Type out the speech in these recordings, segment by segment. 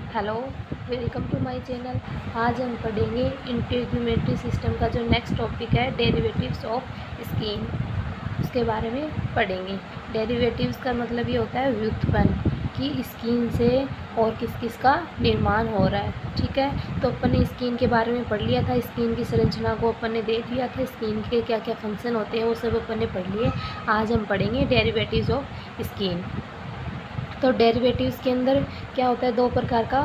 Hello, welcome to my channel. आज हम पढ़ेंगे इंटीग्रेटेड सिस्टम का जो नेक्स्ट टॉपिक है डेरिवेटिव्स ऑफ स्कीन, उसके बारे में पढ़ेंगे। डेरिवेटिव्स का मतलब ये होता है व्युत्पन्न कि स्कीन से और किस किस का निर्माण हो रहा है। ठीक है, तो अपन ने स्कीन के बारे में पढ़ लिया था, स्कीन की संरचना को अपन ने देख लिया था, स्कीन के क्या क्या फंक्शन होते हैं वो सब अपन ने पढ़ लिए। आज हम पढ़ेंगे डेरिवेटिव्स ऑफ स्कीन। तो डेरिवेटिव्स के अंदर क्या होता है, दो प्रकार का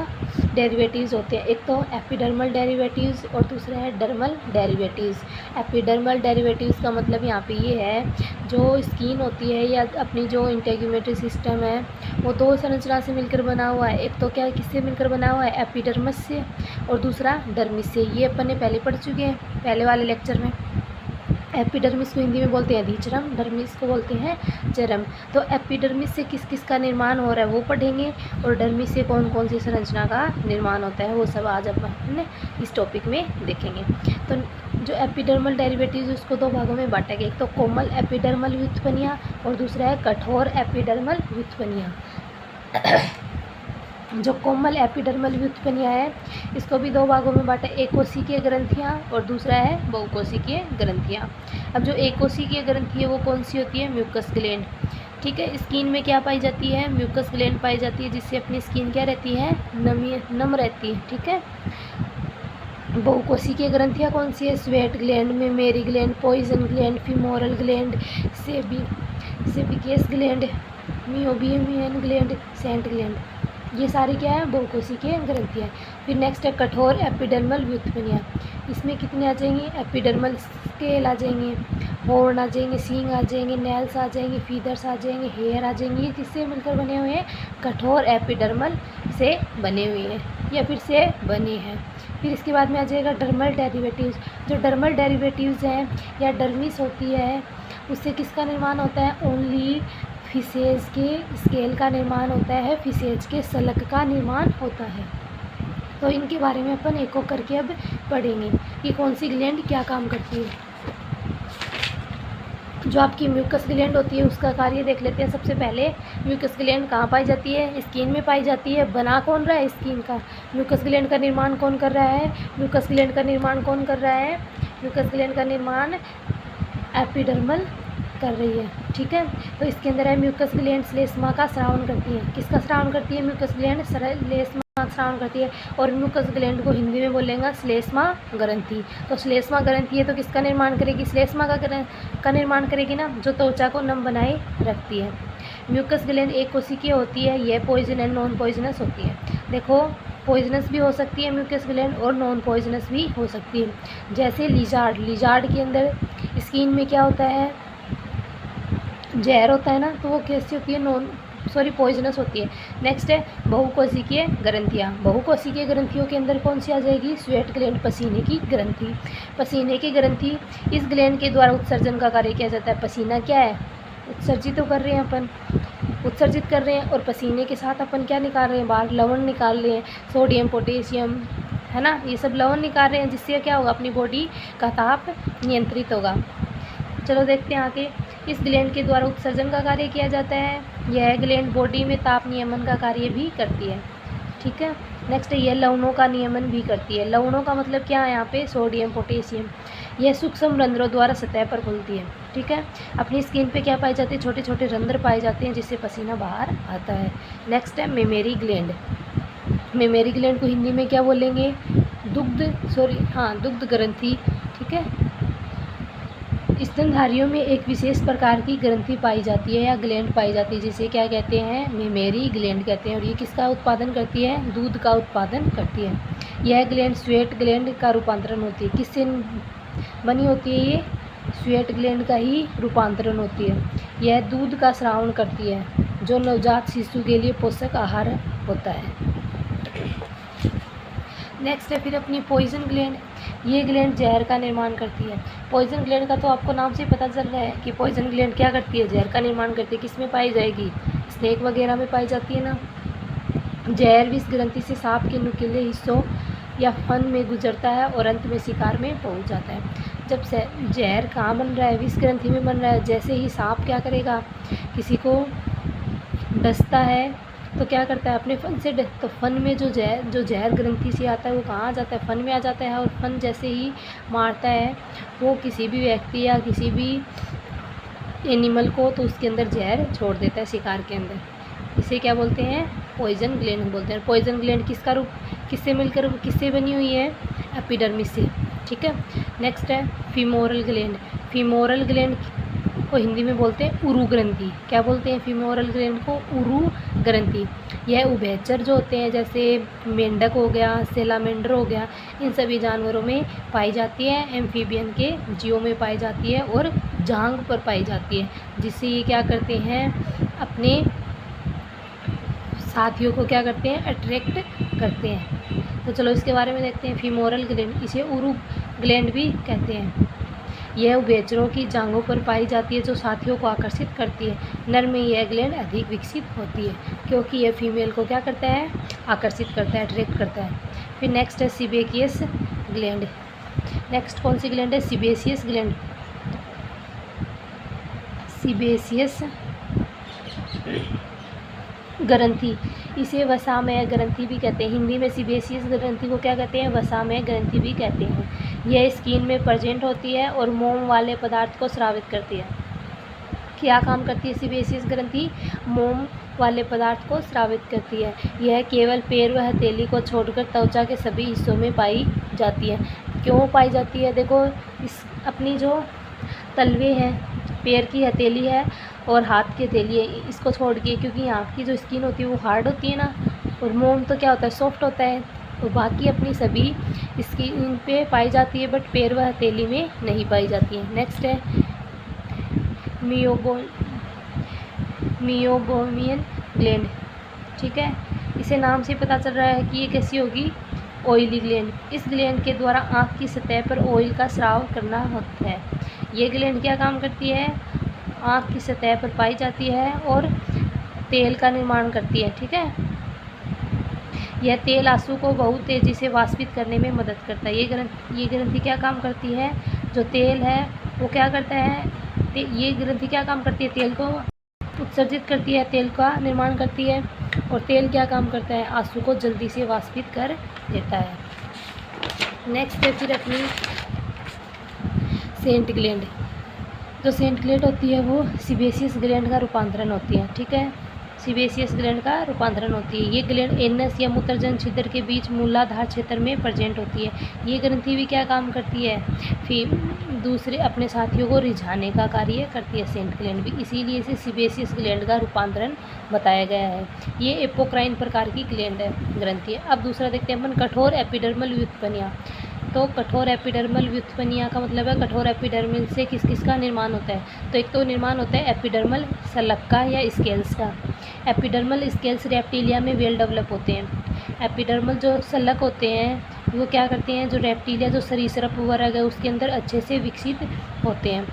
डेरिवेटिव्स होते हैं, एक तो एपिडर्मल डेरिवेटिव्स और दूसरा है डर्मल डेरिवेटिव्स। एपिडर्मल डेरिवेटिव्स का मतलब यहाँ पे ये है जो स्किन होती है या अपनी जो इंटीग्रेटेड सिस्टम है वो दो संरचना से मिलकर बना हुआ है। एक तो क्या किससे मिलकर बना हुआ है, एपिडर्मिस से, और दूसरा डर्मिस से। ये अपन ने पहले पढ़ चुके हैं पहले वाले लेक्चर में। एपिडर्मिस को हिंदी में बोलते हैं अधिचर्म, डर्मिस को बोलते हैं चर्म। तो एपिडर्मिस से किस किस का निर्माण हो रहा है वो पढ़ेंगे, और डर्मिस से कौन कौन सी संरचना का निर्माण होता है वो सब आज अपन इस टॉपिक में देखेंगे। तो जो एपिडर्मल डेरिवेटिव्स उसको दो भागों में बांटा गया, एक तो कोमल एपिडर्मल व्युत्पन्नियाँ और दूसरा है कठोर एपिडर्मल व्युत्पन्नियाँ। जो कोमल एपिडर्मल व्युत्पन्नियाँ है इसको भी दो भागों में बांटा, एक कोशिकीय ग्रंथियाँ और दूसरा है बहुकोशिकीय ग्रंथियाँ। अब जो एक कोशिकीय ग्रंथि है वो कौन सी होती है, म्यूकस ग्लैंड। ठीक है, स्किन में क्या पाई जाती है, म्यूकस ग्लैंड पाई जाती है, जिससे अपनी स्किन क्या रहती है, नम रहती है। ठीक है, बहुकोशिकीय ग्रंथियाँ कौन सी है, sweat gland, mammary gland, poison gland, femoral gland, sebaceous gland, meibomian gland, scent gland. ये सारी क्या है, बहुकोशिकीय ग्रंथियाँ। फिर नेक्स्ट है कठोर एपिडर्मल व्युत्पन्नियाँ। इसमें कितने आ जाएंगे, एपिडर्मल स्केल आ जाएंगे, हॉर्न आ जाएंगे, सींग आ जाएंगे, नेल्स आ जाएंगे, फीदर्स आ जाएंगे, हेयर आ जाएंगे। ये किससे मिलकर बने हुए हैं, कठोर एपिडर्मल से बने हुए हैं या फिर से बने हैं। फिर इसके बाद में आ जाएगा डर्मल डेरिवेटिव्स। जो डर्मल डेरिवेटिव्स हैं या डर्मिस होती है उससे किसका निर्माण होता है, ओनली फिशेज के स्केल का निर्माण होता है, फिशेज के सलक का निर्माण होता है। तो इनके बारे में अपन एक एक करके अब पढ़ेंगे कि कौन सी ग्लैंड क्या काम करती है। जो आपकी म्यूकस ग्लैंड होती है उसका कार्य देख लेते हैं। सबसे पहले म्यूकस ग्लैंड कहाँ पाई जाती है, स्किन में पाई जाती है। बना कौन रहा है स्किन का, म्यूकस ग्लैंड का निर्माण कौन कर रहा है, म्यूकस ग्लैंड का निर्माण कौन कर रहा है, म्यूकस ग्लैंड का निर्माण एपिडर्मल कर रही है। ठीक है, तो इसके अंदर है म्यूकस ग्लैंड श्लेष्मा का स्रावन करती है। किसका स्रावन करती है, म्यूकस ग्लैंड श्लेष्मा का स्रावन करती है। और म्यूकस ग्लैंड को हिंदी में बोलेंगे श्लेष्मा ग्रंथि। तो श्लेष्मा ग्रंथि है तो किसका निर्माण करेगी, श्लेष्मा का निर्माण करेगी ना, जो त्वचा को नम बनाए रखती है। म्यूकस ग्लैंड एक कोशिकीय होती है, यह पॉइजन एंड नॉन पॉइजनस होती है। देखो, पॉइजनस भी हो सकती है म्यूकस ग्लैंड और नॉन पॉइजनस भी हो सकती है। जैसे लिजार्ड के अंदर स्किन में क्या होता है, जहर होता है ना, तो वो कैसी होती है, पॉइजनस होती है। नेक्स्ट है बहुकोशिकीय ग्रंथियाँ। बहुकोशिकीय ग्रंथियों के अंदर कौन सी आ जाएगी, स्वेट ग्लैंड, पसीने की ग्रंथि। पसीने की ग्रंथि, इस ग्लैंड के द्वारा उत्सर्जन का कार्य किया जाता है। पसीना क्या है, उत्सर्जित तो कर रहे हैं अपन, उत्सर्जित कर रहे हैं, और पसीने के साथ अपन क्या निकाल रहे हैं, बाहर लवण निकाल रहे हैं, सोडियम पोटेशियम, है ना, ये सब लवण निकाल रहे हैं, जिससे क्या होगा, अपनी बॉडी का ताप नियंत्रित होगा। चलो देखते हैं आगे। इस ग्लैंड के द्वारा उत्सर्जन का कार्य किया जाता है। यह ग्लैंड बॉडी में ताप नियमन का कार्य भी करती है। ठीक है, नेक्स्ट है यह लवणों का नियमन भी करती है। लवणों का मतलब क्या है यहाँ पे, सोडियम पोटेशियम। यह सूक्ष्म रंध्रों द्वारा सतह पर खुलती है। ठीक है, अपनी स्किन पे क्या पाए जाते हैं, छोटे छोटे रंध्र पाए जाते हैं जिससे पसीना बाहर आता है। नेक्स्ट है मेमरी ग्लैंड। मेमरी ग्लैंड को हिंदी में क्या बोलेंगे, दुग्ध ग्रंथि। ठीक है, स्तनधारियों में एक विशेष प्रकार की ग्रंथि पाई जाती है या ग्लैंड पाई जाती है, जिसे क्या कहते हैं, मेमरी ग्लैंड कहते हैं। और ये किसका उत्पादन करती है, दूध का उत्पादन करती है। यह ग्लैंड स्वेट ग्लैंड का रूपांतरण होती है। किससे बनी होती है, ये स्वेट ग्लैंड का ही रूपांतरण होती है। यह दूध का स्रावन करती है जो नवजात शिशु के लिए पोषक आहार होता है। नेक्स्ट है फिर अपनी पॉइजन ग्लैंड। ये ग्लैंड जहर का निर्माण करती है। पॉइजन ग्लैंड का तो आपको नाम से पता चल रहा है कि पॉइजन ग्लैंड क्या करती है, जहर का निर्माण करती है। किस में पाई जाएगी, स्नेक वगैरह में पाई जाती है ना। जहर इस ग्रंथि से सांप के नुकीले हिस्सों या फन में गुजरता है और अंत में शिकार में पहुंच जाता है। जब जहर कहाँ बन रहा है, विष ग्रंथि में बन रहा है। जैसे ही सांप क्या करेगा, किसी को डसता है तो क्या करता है अपने फन से तो फन में जो जहर ग्रंथि से आता है वो कहाँ आ जाता है, फन में आ जाता है। और फन जैसे ही मारता है वो किसी भी व्यक्ति या किसी भी एनिमल को, तो उसके अंदर जहर छोड़ देता है शिकार के अंदर। इसे क्या बोलते हैं, पॉइजन ग्लैंड बोलते हैं। पॉइजन ग्लैंड किससे बनी हुई है, एपिडर्मिस से। ठीक है, नेक्स्ट है फीमोरल ग्लैंड। फीमोरल ग्लैंड को हिंदी में बोलते हैं उरु ग्रंथि। क्या बोलते हैं फीमोरल ग्लैंड को, उरु ग्रंथि। यह उभयचर जो होते हैं, जैसे मेंढक हो गया, सेलामेंडर हो गया, इन सभी जानवरों में पाई जाती है। एम्फीबियन के जीवों में पाई जाती है और जांघ पर पाई जाती है, जिससे ये क्या करते हैं, अपने साथियों को क्या करते हैं, अट्रैक्ट करते हैं। तो चलो इसके बारे में देखते हैं। फीमोरल ग्लैंड, इसे उरु ग्लैंड भी कहते हैं। यह उभयचरों की जांघों पर पाई जाती है, जो साथियों को आकर्षित करती है। नर में यह ग्लैंड अधिक विकसित होती है, क्योंकि यह फीमेल को क्या करता है, आकर्षित करता है, अट्रैक्ट करता है। फिर नेक्स्ट है सीबेकियस ग्लैंड। नेक्स्ट कौन सी ग्लैंड है, सीबेसियस ग्लैंड। सीबेसियस ग्रंथि, इसे वसामय ग्रंथि भी कहते हैं। हिंदी में सीबेसियस ग्रंथि को क्या कहते हैं, वसामय ग्रंथि भी कहते हैं। यह स्किन में प्रेजेंट होती है और मोम वाले पदार्थ को स्रावित करती है। क्या काम करती है सीबेसियस ग्रंथि, मोम वाले पदार्थ को स्रावित करती है। यह केवल पैर व हथेली को छोड़कर त्वचा के सभी हिस्सों में पाई जाती है। क्यों पाई जाती है, देखो इस अपनी जो तलवे हैं, पैर की हथेली है और हाथ की हथेली है, इसको छोड़ के, क्योंकि यहाँ की जो स्किन होती है वो हार्ड होती है ना, और मोम तो क्या होता है, सॉफ्ट होता है। तो बाकी अपनी सभी स्किन पे पाई जाती है, बट पैर व हथेली में नहीं पाई जाती है। नेक्स्ट है मियोबोमियन ग्लैंड। ठीक है, इसे नाम से पता चल रहा है कि ये कैसी होगी, ऑयली ग्लैंड। इस ग्लैंड के द्वारा आँख की सतह पर ऑयल का स्राव करना होता है। ये ग्लैंड क्या काम करती है, आँख की सतह पर पाई जाती है और तेल का निर्माण करती है। ठीक है, यह तेल आंसू को बहुत तेज़ी से वाष्पित करने में मदद करता है। ये ग्रंथि क्या काम करती है, जो तेल है वो क्या करता है, ये ग्रंथि क्या काम करती है, तेल को उत्सर्जित करती है, तेल का निर्माण करती है। और तेल क्या काम करता है, आंसू को जल्दी से वाष्पित कर देता है। नेक्स्ट है फिर अपनी सेंट ग्लैंड। जो सेंट ग्लैंड होती है वो सीबेसियस ग्लैंड का रूपांतरण होती है। ठीक है, सीबेसियस ग्लैंड का रूपांतरण होती है। ये ग्लैंड एनस या मूत्रजन छिद्र के बीच मूलाधार क्षेत्र में प्रेजेंट होती है। ये ग्रंथि भी क्या काम करती है, फिर दूसरे अपने साथियों को रिझाने का कार्य करती है सेंट ग्लैंड भी, इसीलिए इसे सीबेसियस ग्लैंड का रूपांतरण बताया गया है। ये एपोक्राइन प्रकार की ग्लैंड है, ग्रंथि है। अब दूसरा देखते हैं अपन, कठोर एपिडर्मल व्युत्पन्नियाँ। तो कठोर एपिडर्मल व्युत्पन्नियाँ का मतलब है कठोर एपिडर्मल से किस किस का निर्माण होता है। तो एक तो निर्माण होता है एपिडर्मल सलक का या स्केल्स का। एपिडर्मल स्केल्स रेप्टिलिया में वेल डेवलप होते हैं। एपिडर्मल जो सलक होते हैं वो क्या करते हैं, जो रेप्टिलिया जो सरीसृप वर्ग है उसके अंदर अच्छे से विकसित होते हैं।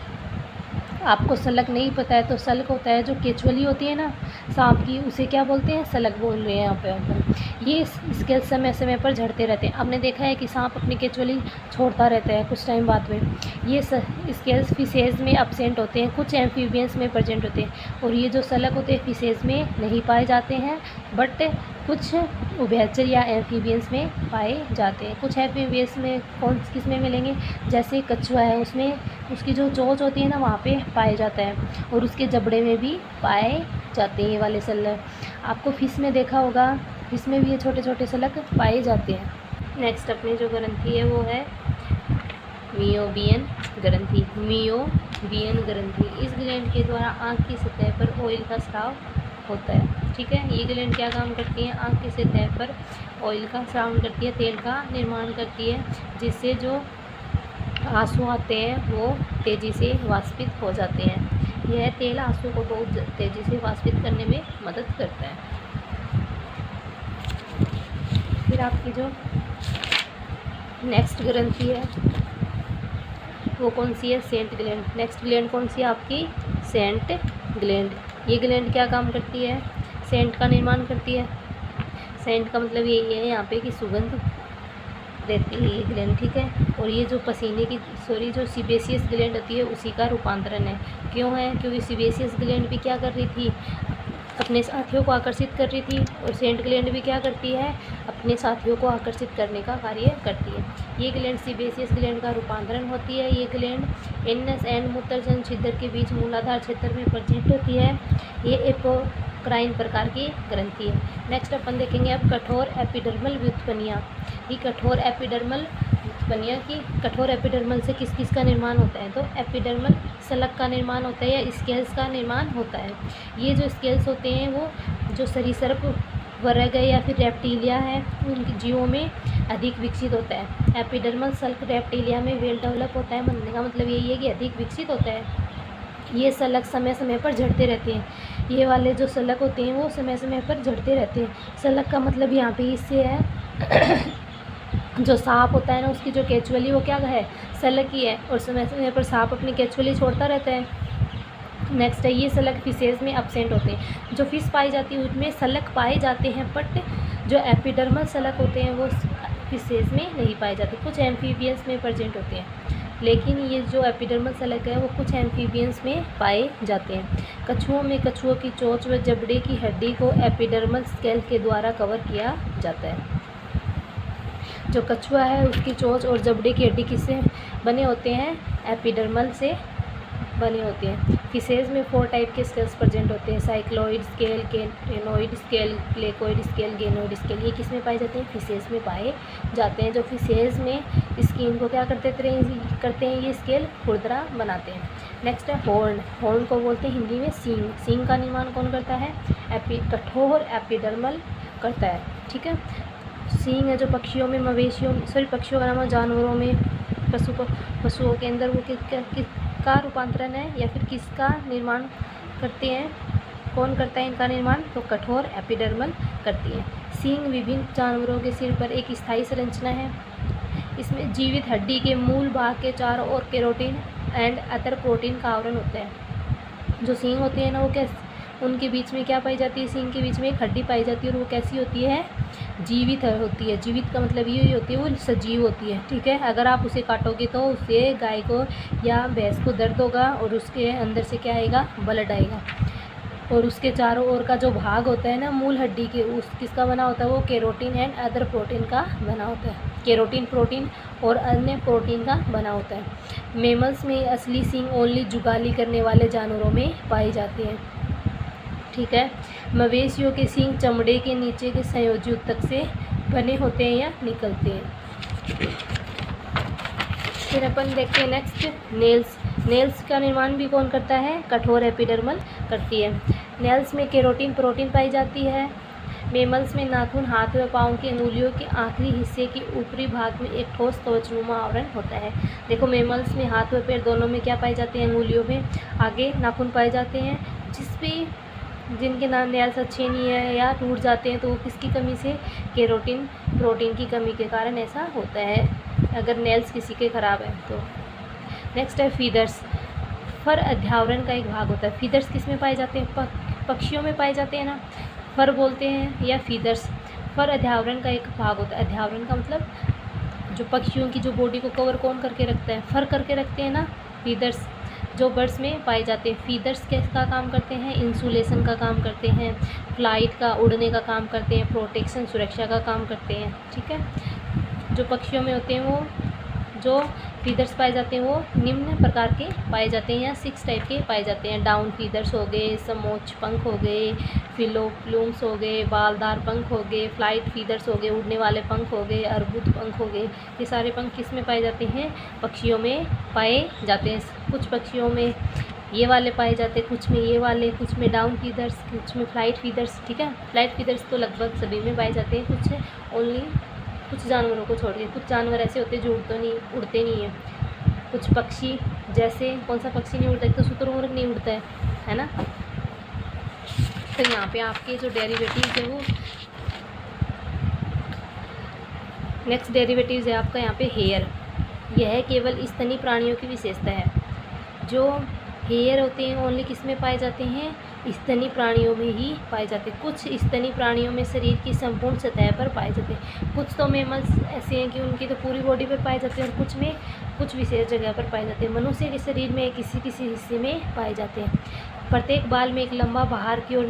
आपको सलक नहीं पता है तो सलक होता है जो केचुअली होती है ना सांप की, उसे क्या बोलते हैं, सलक बोल रहे हैं यहाँ पे अपन। ये स्केल्स समय समय पर झड़ते रहते हैं। आपने देखा है कि सांप अपनी केचुअली छोड़ता रहता है कुछ टाइम बाद में। ये स्केल्स फिशेज में एब्सेंट होते हैं, कुछ एम्फीबियंस में प्रेजेंट होते हैं। और ये जो सलक होते हैं फिशेज में नहीं पाए जाते हैं, बट कुछ उभयचर या एम्फीबियंस में पाए जाते हैं। कुछ एम्फीबियंस में किस में मिलेंगे, जैसे कछुआ है उसमें उसकी जो चोंच होती है ना वहाँ पे पाया जाता है, और उसके जबड़े में भी पाए जाते हैं ये वाले सलक। आपको फिश में देखा होगा, फिश में भी ये छोटे छोटे सलक पाए जाते हैं। नेक्स्ट अपनी जो ग्रंथि है वो है मियोबियन ग्रंथि। मियोबियन ग्रंथि, इस ग्लैंड के द्वारा आँख की सतह पर ऑयल का स्राव होता है। ठीक है, ये ग्लैंड क्या काम करती है, आँख की सतह पर ऑयल का स्राव करती है, तेल का निर्माण करती है, जिससे जो आंसू आते हैं वो तेज़ी से वाष्पित हो जाते हैं। यह तेल आंसू को बहुत तेज़ी से वाष्पित करने में मदद करता है। फिर आपकी जो नेक्स्ट ग्रंथि है वो कौन सी है, सेंट ग्लैंड। नेक्स्ट ग्लैंड कौन सी है आपकी, सेंट ग्लैंड। ये ग्लैंड क्या काम करती है, सेंट का निर्माण करती है। सेंट का मतलब यही है यहाँ पे कि सुगंध देती है ये ग्लैंड। ठीक है, और ये जो पसीने की जो सीबेसियस ग्लैंड होती है उसी का रूपांतरण है। क्यों है, क्योंकि सीबेसियस ग्लैंड भी क्या कर रही थी, अपने साथियों को आकर्षित कर रही थी। और सेंट ग्लैंड भी क्या करती है, अपने साथियों को आकर्षित करने का कार्य करती है। ये ग्लैंड सीबेसियस ग्लैंड का रूपांतरण होती है। ये ग्लैंड एनस एंड मूत्रजन छिद्र के बीच मूलाधार क्षेत्र में प्रेजेंट होती है। ये एपोक्राइन प्रकार की ग्रंथि है। नेक्स्ट अपन देखेंगे अब कठोर एपिडर्मल व्युत्पन्नियाँ। ये कठोर एपिडर्मल व्युत्पन्नियाँ की कठोर एपिडर्मल से किस किस का निर्माण होता है, तो एपिडर्मल सलग का निर्माण होता है या स्केल्स का निर्माण होता है। ये जो स्केल्स होते हैं वो जो सरीसृप वर्ग या फिर रेप्टिलिया है उन जीवों में अधिक विकसित होता है। एपिडर्मल सल्क रेप्टिलिया में वेल डेवलप होता है। बनने का मतलब यही है कि अधिक विकसित होता है। ये सलग समय समय पर झड़ते रहते हैं। ये वाले जो सलग होते हैं वो समय समय पर झड़ते रहते हैं। सलग का मतलब यहाँ पे इससे है जो सांप होता है ना, उसकी जो केचुअली वो क्या है, सलग ही है, और समय समय पर सांप अपनी केचुअली छोड़ता रहता है। नेक्स्ट है ये सलग फिशेज में एब्सेंट होते हैं। जो फिश पाई जाती है उनमें सलग पाए जाते हैं, बट जो एपिडर्मल सलग होते हैं वो फिशेज में नहीं पाए जाते। कुछ एम्फीबियंस में प्रेजेंट होते हैं, लेकिन ये जो एपिडर्मल सलग है वो कुछ एम्फीबियंस में पाए जाते हैं। कछुओं में कछुओं की चोंच व जबड़े की हड्डी को एपिडर्मल स्केल के द्वारा कवर किया जाता है। जो कछुआ है उसकी चोंच और जबड़े की हड्डी किससे बने होते हैं, एपिडर्मल से बने होते हैं। फिशेज में 4 टाइप के स्केल्स प्रेजेंट होते हैं, cycloid scale, ctenoid scale, placoid scale, ganoid scale. ये किस में पाए जाते हैं, फिशेज में पाए जाते हैं। जो फिशेज में स्किन को क्या करते हैं ये स्केल खुरदरा बनाते हैं। नेक्स्ट है हॉर्न। हॉर्न को बोलते हैं हिंदी में सींग। सींग का निर्माण कौन करता है, कठोर एपिडर्मल करता है। ठीक है, सींग है जो पक्षियों में, मवेशियों पक्षियों का नाम, जानवरों में, पशुओं के अंदर वो किसका रूपांतरण है या फिर किसका निर्माण करते हैं, कौन करता है इनका निर्माण, तो कठोर एपिडर्मल करती है। सींग विभिन्न जानवरों के सिर पर एक स्थायी संरचना है। इसमें जीवित हड्डी के मूल भाग के चारों ओर केरोटिन एंड अदर प्रोटीन का आवरण होता है। जो सींग होते हैं ना वो उनके बीच में क्या पाई जाती है, सींग के बीच में एक हड्डी पाई जाती है और वो कैसी होती है, जीवित होती है। जीवित का मतलब ये होती है वो सजीव होती है। ठीक है, अगर आप उसे काटोगे तो उससे गाय को या भैंस को दर्द होगा और उसके अंदर से क्या आएगा, ब्लड आएगा। और उसके चारों ओर का जो भाग होता है ना मूल हड्डी के, उस किसका बना होता है, वो केरोटिन एंड अदर प्रोटीन का बना होता है। केरोटिन प्रोटीन और अन्य प्रोटीन का बना होता है। मेमल्स में असली सींग ओनली जुगाली करने वाले जानवरों में पाए जाते हैं। ठीक है, मवेशियों के सींग चमड़े के नीचे के संयोजी ऊतक से बने होते हैं या निकलते हैं। फिर अपन देखते हैं नेक्स्ट नेल्स। नेल्स का निर्माण भी कौन करता है, कठोर एपिडर्मल करती है। नेल्स में केरोटिन प्रोटीन पाई जाती है। मेमल्स में नाखून हाथ व पाँव की अंगुलियों के आखिरी हिस्से के ऊपरी भाग में एक ठोस कवचनुमा आवरण होता है। देखो मेमल्स में हाथ व पैर दोनों में क्या पाए जाते हैं, अंगुलियों में आगे नाखून पाए जाते हैं, जिनके नेल्स अच्छे नहीं है या टूट जाते हैं तो वो किसकी कमी से, केरोटिन प्रोटीन की कमी के कारण ऐसा होता है, अगर नेल्स किसी के ख़राब है तो। नेक्स्ट है फीदर्स। फर अध्यावरण का एक भाग होता है। फीदर्स किस में पाए जाते हैं, पक्षियों में पाए जाते हैं ना, फर बोलते हैं या फीदर्स। फर अध्यावरण का एक भाग होता है। अध्यावरण का मतलब जो पक्षियों की जो बॉडी को कवर कौन करके रखता है, फर करके रखते हैं ना, फीदर्स जो बर्ड्स में पाए जाते हैं। फीदर्स किसका काम करते हैं, इंसुलेशन का काम करते हैं, फ्लाइट का, उड़ने का काम करते हैं, प्रोटेक्शन सुरक्षा का काम करते हैं। ठीक है, जो पक्षियों में होते हैं वो जो फीदर्स पाए जाते हैं वो निम्न प्रकार के पाए जाते हैं या 6 टाइप के पाए जाते हैं। डाउन फीदर्स हो गए, समोच्च पंख हो गए, फिलोप्लूम्स हो गए, बालदार पंख हो गए, फ्लाइट फीदर्स हो गए, उड़ने वाले पंख हो गए, अर्बुद पंख हो गए। ये सारे पंख किस में पाए जाते हैं, पक्षियों में पाए जाते हैं। कुछ पक्षियों में ये वाले पाए जाते हैं, कुछ में ये वाले, कुछ में डाउन फीदर्स, कुछ में फ्लाइट फीदर्स। ठीक है, फ्लाइट फीदर्स तो लगभग सभी में पाए जाते हैं, कुछ ओनली कुछ जानवरों को छोड़ के। कुछ जानवर ऐसे होते हैं जो उड़ते नहीं हैं। कुछ पक्षी जैसे कौन सा पक्षी नहीं उड़ता, तो शुतुरमुर्ग नहीं उड़ता है ना। तो यहाँ पे आपके जो डेरिवेटिव्स है वो नेक्स्ट डेरिवेटिव्स है आपका यहाँ पे हेयर। यह केवल स्तनी प्राणियों की विशेषता है। जो हेयर होते हैं ओनली किस में पाए जाते हैं, स्तनी प्राणियों में ही पाए जाते हैं। कुछ स्तनी प्राणियों में शरीर की संपूर्ण सतह पर पाए जाते हैं। कुछ तो मेमल्स ऐसे हैं कि उनकी तो पूरी बॉडी पर पाए जाते हैं और कुछ में कुछ विशेष जगह पर पाए जाते हैं। मनुष्य के शरीर में किसी किसी हिस्से में पाए जाते हैं। प्रत्येक बाल में एक लंबा बाहर की ओर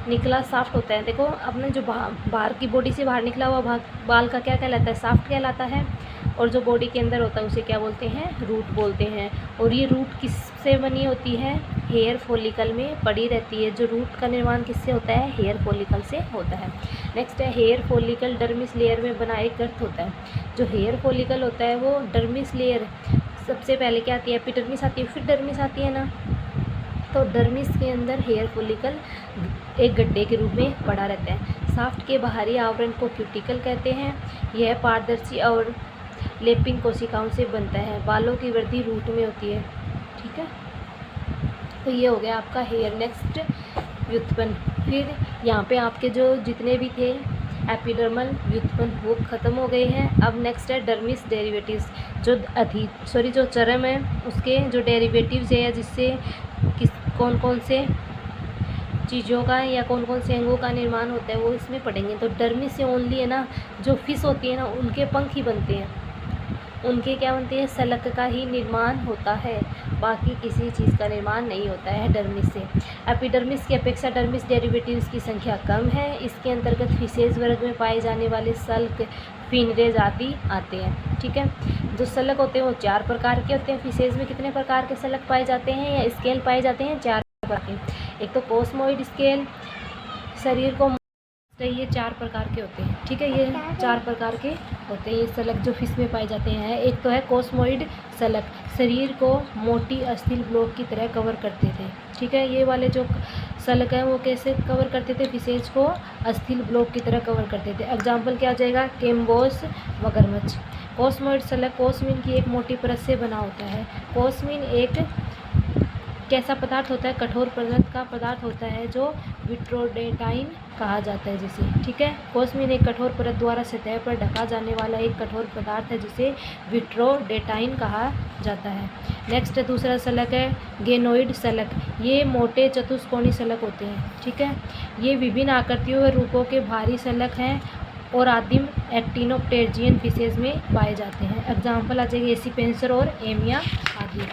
निकला साफ्ट होता है। देखो अपने जो बाहर की बॉडी से बाहर निकला हुआ भाग बाल का क्या कहलाता है? साफ्ट कहलाता है। और जो बॉडी के अंदर होता है उसे क्या बोलते हैं? रूट बोलते हैं। और ये रूट किससे बनी होती है? हेयर फॉलिकल में पड़ी रहती है। जो रूट का निर्माण किससे होता है? हेयर फॉलिकल से होता है। नेक्स्ट है हेयर फॉलिकल डर्मिस लेयर में बना एक गर्त होता है। जो हेयर फॉलिकल होता है वो डर्मिस लेयर, सबसे पहले क्या आती है? एपिडर्मिस आती है, फिर डर्मिस आती है ना। तो डर्मिस के अंदर हेयर फॉलिकल एक गड्ढे के रूप में पड़ा रहता है। साफ्ट के बाहरी आवरण को क्यूटिकल कहते हैं। यह पारदर्शी और लेपिंग कोशिकाओं से बनता है। बालों की वृद्धि रूट में होती है। ठीक है, तो ये हो गया आपका हेयर। नेक्स्ट व्युत्पन्न। फिर यहाँ पे आपके जो जितने भी थे एपिडर्मल व्युत्पन्न वो ख़त्म हो गए हैं। अब नेक्स्ट है डर्मिस डेरिवेटिव्स। जो चरम है उसके जो डेरिवेटिव्स है, जिससे कौन कौन से चीज़ों का या कौन कौन से अंगों का निर्माण होता है वो इसमें पढ़ेंगे। तो डर्मिस से ओनली है ना, जो फिश होती है ना उनके पंख ही बनते हैं, उनके क्या बनते हैं? सलक का ही निर्माण होता है, बाकी किसी चीज़ का निर्माण नहीं होता है डर्मिस से। एपिडर्मिस की अपेक्षा डर्मिस डेरिवेटिव्स की संख्या कम है। इसके अंतर्गत फिशेज वर्ग में पाए जाने वाले सल्क, फिनरेज आदि आते हैं। ठीक है, जो सलक होते हैं वो 4 प्रकार के होते हैं। फिशेज में कितने प्रकार के सलक पाए जाते हैं या स्केल पाए जाते हैं? 4 प्रकार के। एक तो कोस्मोइड स्केल, शरीर को ये 4 प्रकार के होते हैं। ठीक है, ये 4 प्रकार के होते हैं ये सलक जो फिश में पाए जाते हैं। एक तो है कोस्मोइड सलक, शरीर को मोटी अस्थिल ब्लॉक की तरह कवर करते थे। ठीक है, ये वाले जो सलक हैं वो कैसे कवर करते थे? फिशेज को अस्थिल ब्लॉक की तरह कवर करते थे। एग्जाम्पल क्या आ जाएगा? केम्बोस, मगरमच्छ। कोस्मोइड सलक कोस्मिन की एक मोटी परत से बना होता है। कोस्मिन एक कैसा पदार्थ होता है? कठोर परत का पदार्थ होता है जो विट्रोडेटाइन कहा जाता है जिसे। ठीक है, कोस्मिन एक कठोर परत द्वारा सतह पर ढका जाने वाला एक कठोर पदार्थ है जिसे विट्रोडेटाइन कहा जाता है। नेक्स्ट दूसरा सलक है गेनोइड सलक। ये मोटे चतुष्कोणीय सलक होते हैं। ठीक है, ये विभिन्न आकृतियों व रूपों के भारी सलक हैं और आदिम एक्टिनोप्टेरिजियन फिशेज में पाए जाते हैं। एग्जाम्पल आ जाएगी एसिपेंसर और एमिया आदि।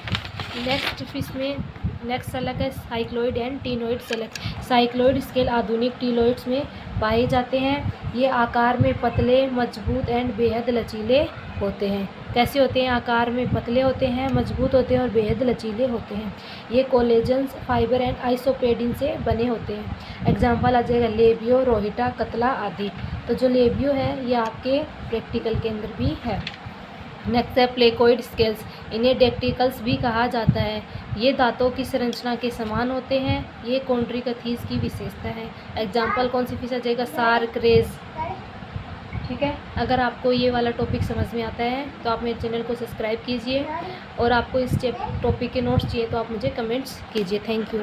नेक्स्ट सलक है साइक्लोइड एंड टीनोइड सलक। साइक्लोइड स्केल आधुनिक टीलोइड्स में पाए जाते हैं। ये आकार में पतले, मजबूत एंड बेहद लचीले होते हैं। कैसे होते हैं? आकार में पतले होते हैं, मजबूत होते हैं और बेहद लचीले होते हैं। ये कोलेजन्स, फाइबर एंड आइसोपेडिन से बने होते हैं। एग्जाम्पल आ जाएगा लेबियो, रोहिटा, कतला आदि। तो जो लेबियो है ये आपके प्रैक्टिकल के अंदर भी है। नेक्स्ट है प्लेकोइड स्केल्स। इन्हें डेक्टिकल्स भी कहा जाता है। ये दांतों की संरचना के समान होते हैं। ये कॉन्ड्रिकथीस की विशेषता है। एग्जाम्पल कौन सी फिश आ जाएगा? Shark, rays. ठीक है, अगर आपको ये वाला टॉपिक समझ में आता है तो आप मेरे चैनल को सब्सक्राइब कीजिए और आपको इस टॉपिक के नोट्स चाहिए तो आप मुझे कमेंट्स कीजिए। Thank you.